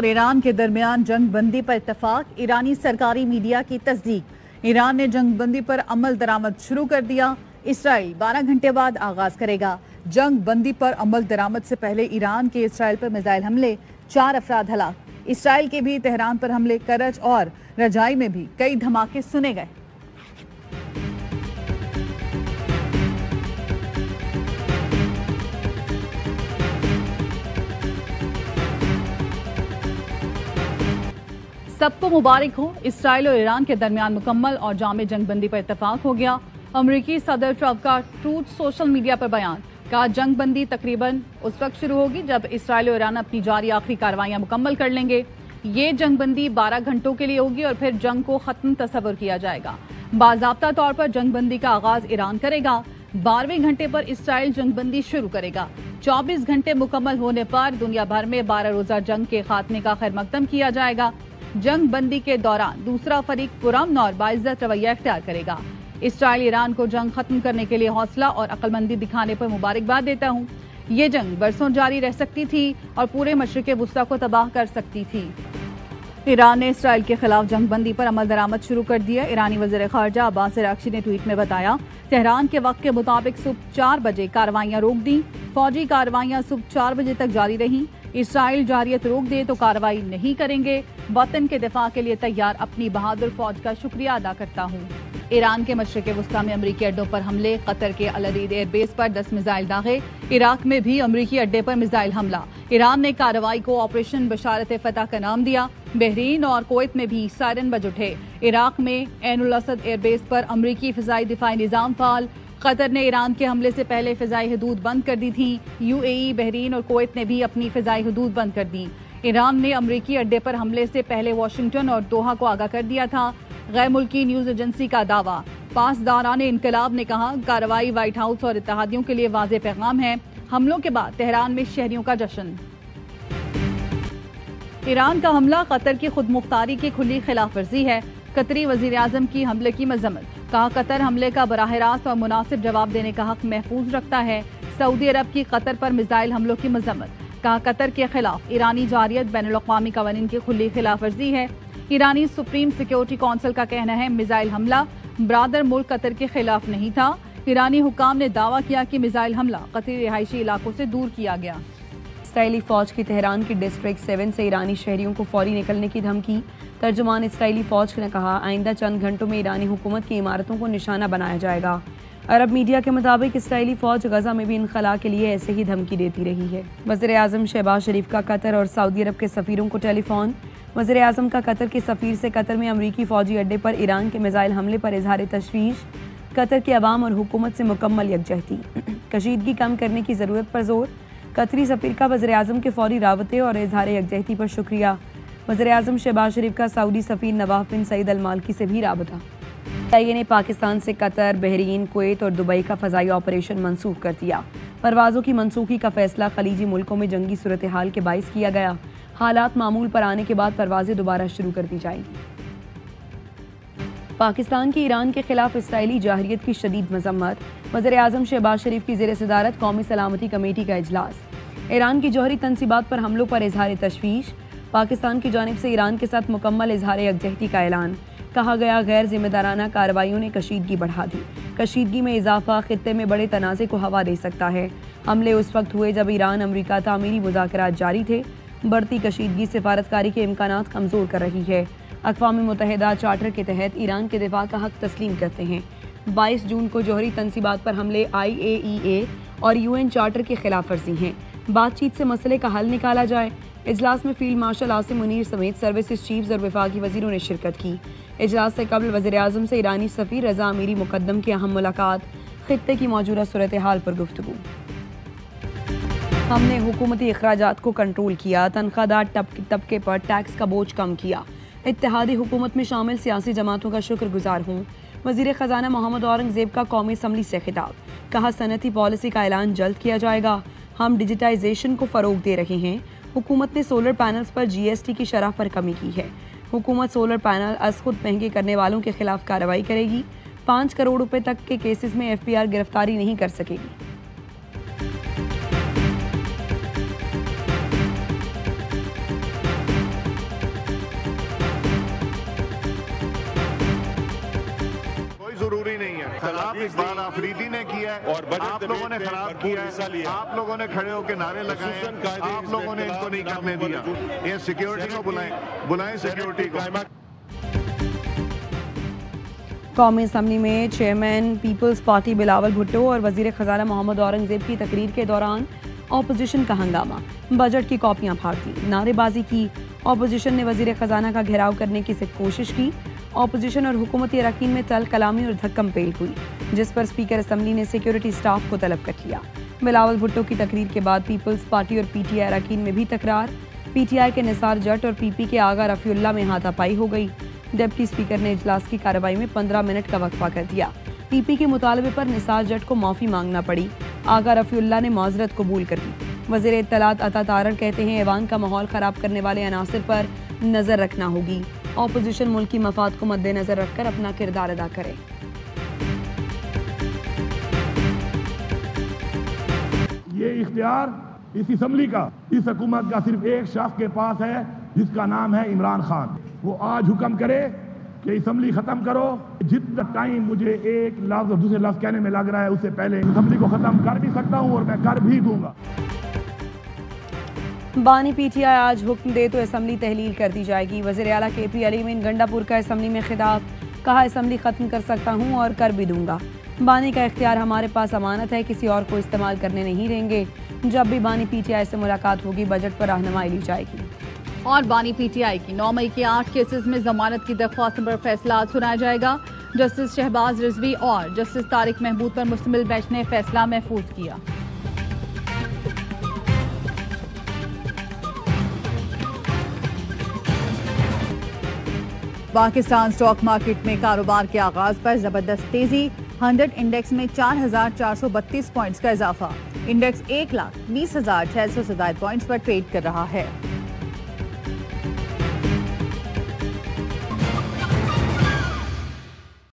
और ईरान के दरमियान जंग बंदी पर इत्तेफाक, ईरानी सरकारी मीडिया की तस्दीक। ईरान ने जंग बंदी पर अमल दरामद शुरू कर दिया। इसराइल 12 घंटे बाद आगाज करेगा। जंग बंदी पर अमल दरामद से पहले ईरान के इसराइल पर मिसाइल हमले, 4 अफराद हलाक। इसराइल के भी तेहरान पर हमले, करज और रजाई में भी कई धमाके सुने गए। सबको मुबारक हो, इसराइल और ईरान के दरमियान मुकम्मल और जामे जंग बंदी पर इत्तेफाक हो गया। अमरीकी सदर ट्रम्प का ट्रूथ सोशल मीडिया पर बयान, कहा जंग बंदी तकरीबन उस वक्त शुरू होगी जब इसराइल और ईरान अपनी जारी आखिरी कार्रवाइयां मुकम्मल कर लेंगे। ये जंग बंदी 12 घंटों के लिए होगी और फिर जंग को खत्म तस्वर किया जाएगा। बाज़ाब्ता तौर पर जंग बंदी का आगाज ईरान करेगा। 12वें घंटे पर इसराइल जंग बंदी शुरू करेगा। 24 घंटे मुकम्मल होने पर दुनिया भर में 12 रोजा जंग के खात्मे का खैर मकदम किया जाएगा। जंग बंदी के दौरान दूसरा फरीक पुरअमन और बाइज्जत रवैया इख्तियार करेगा। इसराइल ईरान को जंग खत्म करने के लिए हौसला और अक्लमंदी दिखाने पर मुबारकबाद देता हूँ। ये जंग बरसों जारी रह सकती थी और पूरे मशरिक़ वुस्ता को तबाह कर सकती थी। ईरान ने इसराइल के खिलाफ जंग बंदी पर अमल दरामद शुरू कर दिया। ईरानी वज़ीर ख़ारजा अब्बास अराग़ची ने ट्वीट में बताया, तेहरान के वक्त के मुताबिक सुबह 4 बजे कार्रवाइयां रोक दी। फौजी कार्रवाइयां सुबह 4 बजे तक जारी रहीं। इसराइल जारियत रोक दे तो कार्रवाई नहीं करेंगे। वतन के दिफा के लिए तैयार अपनी बहादुर फौज का शुक्रिया अदा करता हूँ। ईरान के मशरिक़ वुस्ता में अमरीकी अड्डों पर हमले, कतर के अल अरीद एयरबेस पर 10 मिसाइल दागे। इराक में भी अमरीकी अड्डे पर मिसाइल हमला। ईरान ने कार्रवाई को ऑपरेशन बशारत फतह का नाम दिया। बहरीन और कुवैत में भी सायरन बज उठे। इराक में ऐनुल असद एयरबेस पर अमरीकी फिजाई दिफाई निजाम फाल। कतर ने ईरान के हमले से पहले फिजाई हदूद बंद कर दी थी। यूएई, बहरीन और कुवैत ने भी अपनी फिजाई हदूद बंद कर दी। ईरान ने अमरीकी अड्डे पर हमले से पहले वाशिंगटन और दोहा को आगाह कर दिया था। गैर मुल्की न्यूज एजेंसी का दावा, पासदारान इनकलाब ने कहा कार्रवाई व्हाइट हाउस और इत्तेहादियों के लिए वाज़ेह पैगाम है। हमलों के बाद तेहरान में शहरियों का जश्न। ईरान का हमला कतर की खुद मुख्तारी की खुली खिलाफ वर्जी है। कतरी वजीर आजम की हमले की मजम्मत, कहा कतर हमले का बराह रास्त और मुनासिब जवाब देने का हक महफूज रखता है। सऊदी अरब की कतर पर मिसाइल हमलों की मजम्मत, कहा कतर के खिलाफ ईरानी जारियत बैनुल-अक़वामी कवानीन की खुली खिलाफ वर्जी है। ईरानी सुप्रीम सिक्योरिटी काउंसिल का कहना है मिसाइल हमला ब्रादर मुल्क कतर के खिलाफ नहीं था। ईरानी हुकाम ने दावा किया कि मिसाइल हमला कतरी रिहायशी इलाकों से दूर किया गया। इसराइली फौज की तेहरान की डिस्ट्रिक्ट 7 से ईरानी शहरियों को फौरी निकलने की धमकी। तर्जुमान इसराइली फौज ने कहा आइंदा चंद घंटों में ईरानी हुकूमत की इमारतों को निशाना बनाया जाएगा। अरब मीडिया के मुताबिक इसराइली फौज गजा में भी इनखला के लिए ऐसे ही धमकी देती रही है। वज़ीर आज़म शहबाज शरीफ का कतर और सऊदी अरब के सफ़ीरों को टेलीफोन। वज़ीर आज़म का कतर के सफ़ीर से कतर में अमरीकी फ़ौजी अड्डे पर ईरान के मिसाइल हमले पर इजहार तशवीश। कतर के अवाम और हुकूमत से मुकम्मल यकजहती, कशीदगी कम करने की ज़रूरत पर जोर। कतरी सफ़ीर का वज़ीर आज़म के फ़ौरी राबते और इजहार यकजहती पर शुक्रिया। वज़ीर आज़म शहबाज शरीफ का सऊदी सफ़ीर नवाफ बिन सईद अल मालकी से भी राबता। CIA ने पाकिस्तान से कतर, बहरीन, कुवैत और दुबई का फ़ज़ाई ऑपरेशन मनसूख कर दिया। परवाज़ों की मनसूखी का फैसला खलीजी मुल्कों में जंगी सूरत हाल के बाइस किया गया। हालात मामूल पर आने के बाद परवाज़ें दोबारा शुरू कर दी जाएंगी। पाकिस्तान की ईरान के खिलाफ इसराइली जाहिरियत की शदीद मजम्मत। वज़ीर आज़म शहबाज शरीफ की ज़ेर सदारत कौमी सलामती कमेटी का इजलास। ईरान की जौहरी तनसीबात पर हमलों पर इजहार तशवीश। पाकिस्तान की जानिब से ईरान के साथ मुकम्मल इजहार यकजहती का ऐलान। कहा गया गैर जिम्मेदाराना कार्रवाइयों ने कशीदगी बढ़ा दी। कशीदगी में इजाफा खित्ते में बड़े तनाज़े को हवा दे सकता है। हमले उस वक्त हुए जब ईरान अमरीका तामीरी मुज़ाकरात जारी थे। बढ़ती कशीदगी सिफारतकारी के इम्कानात कमज़ोर कर रही है। अक़वाम मुत्तहिदा चार्टर के तहत ईरान के दिफा का हक तस्लीम करते हैं। 22 जून को जौहरी तनसीबात पर हमले IAEA और UN चार्टर की खिलाफ वर्जी हैं। बातचीत से मसले का हल निकाला जाए। इजलास में फील्ड मार्शल आसिम मुनीर समेत सर्विसेज चीफ्स और वफाकी वजीरों ने शिरकत की। इजलास से कबल वज़ीर आज़म से ईरानी सफ़ीर रज़ा अमीरी मुकद्दम की अहम मुलाकात। खित्ते की मौजूदा सूरत हाल पर गुफ्तगू। हमने हुकूमती अखराजात को कंट्रोल किया, तनख्वाहदार तबके पर टैक्स का बोझ कम किया। इत्तेहादी हुकूमत में शामिल सियासी जमातों का शुक्रगुजार हूँ। वज़ीर ख़जाना मोहम्मद औरंगज़ेब का कौमी असम्बली से खिताब। कहा सनती पॉलिसी का ऐलान जल्द किया जाएगा। हम डिजिटाइजेशन को फ़रोग दे रहे हैं। हुकूमत ने सोलर पैनल्स पर GST की शरह पर कमी की है। हुकूमत सोलर पैनल अज़ खुद महंगे करने वालों के खिलाफ कार्रवाई करेगी। 5 करोड़ रुपए तक के केसेस में FPR गिरफ्तारी नहीं कर सकेगी। इकबाल आफरीदी ने किया है और बजट आप लोगों ने खराब किया है। आप लोगों ने खड़े होकर नारे लगाए, आप लोगों ने इनको नहीं करने दिया। ये सिक्योरिटी को बुलाएं सिक्योरिटी को। कौमी असम्बली में चेयरमैन पीपल्स पार्टी बिलावल भुट्टो और वजीर खजाना मोहम्मद औरंगजेब की तकरीर के दौरान ऑपोजिशन का हंगामा, बजट की कॉपियां फाड़ती, नारेबाजी की। ऑपोजिशन ने वजीर खजाना का घेराव करने की कोशिश की। ऑपोजिशन और हुकूमती अरकान में तल कलामी और धक्कम पेल हुई, जिस पर स्पीकर असम्बली ने सिक्योरिटी स्टाफ को तलब कर लिया। बिलावल भुट्टो की तकरीर के बाद पीपल्स पार्टी और पीटीआई अरकान में भी तकरार। पीटीआई के निसार जट और पीपी के आगा रफीउल्लाह में हाथापाई हो गई। डिप्टी स्पीकर ने इजलास की कार्रवाई में 15 मिनट का वक्फा कर दिया। पीपी के मुतालबे पर निसार जट को माफी मांगना पड़ी। आगा रफीउल्लाह ने माजरत कबूल कर ली। वज़ीर इत्तलात अता तारड़ कहते हैं ऐवान का माहौल खराब करने वाले अनासिर पर नजर रखना होगी। ऑपोजिशन मुल्की मफाद को मद्देनजर रखकर अपना किरदार अदा करे। ये इख्तियार इस असम्बली का, इस हुकूमत का सिर्फ एक शख्स के पास है, जिसका नाम है इमरान खान। वो आज हुक्म करे कि असम्बली खत्म करो। जितना टाइम मुझे एक लफ्ज और दूसरे लफ्ज कहने में लग रहा है, उससे पहले असम्बली को खत्म कर भी सकता हूँ और मैं कर भी दूंगा। बानी पीटीआई आज हुक्म दे तो असम्बली तहलील कर दी जाएगी। वज़ीर आला KP अलीमीन गंडापुर का असम्बली में खिताब, कहा असम्बली खत्म कर सकता हूँ और कर भी दूंगा। बानी का इख्तियार हमारे पास अमानत है, किसी और को इस्तेमाल करने नहीं देंगे। जब भी बानी पीटीआई से मुलाकात होगी, बजट पर रहनुमाई ली जाएगी। और बानी पीटीआई की 9 मई के 8 केसेस में जमानत की दरख्वास्त पर फैसला आज सुनाया जाएगा। जस्टिस शहबाज रिजवी और जस्टिस तारिक महमूद पर मुश्तमिल बेंच ने फैसला महफूज किया। पाकिस्तान स्टॉक मार्केट में कारोबार के आगाज पर जबरदस्त तेजी। 100 इंडेक्स में 4,432 पॉइंट्स का इजाफा। इंडेक्स 1,20,600 से ज्यादा पॉइंट्स पर ट्रेड कर रहा है।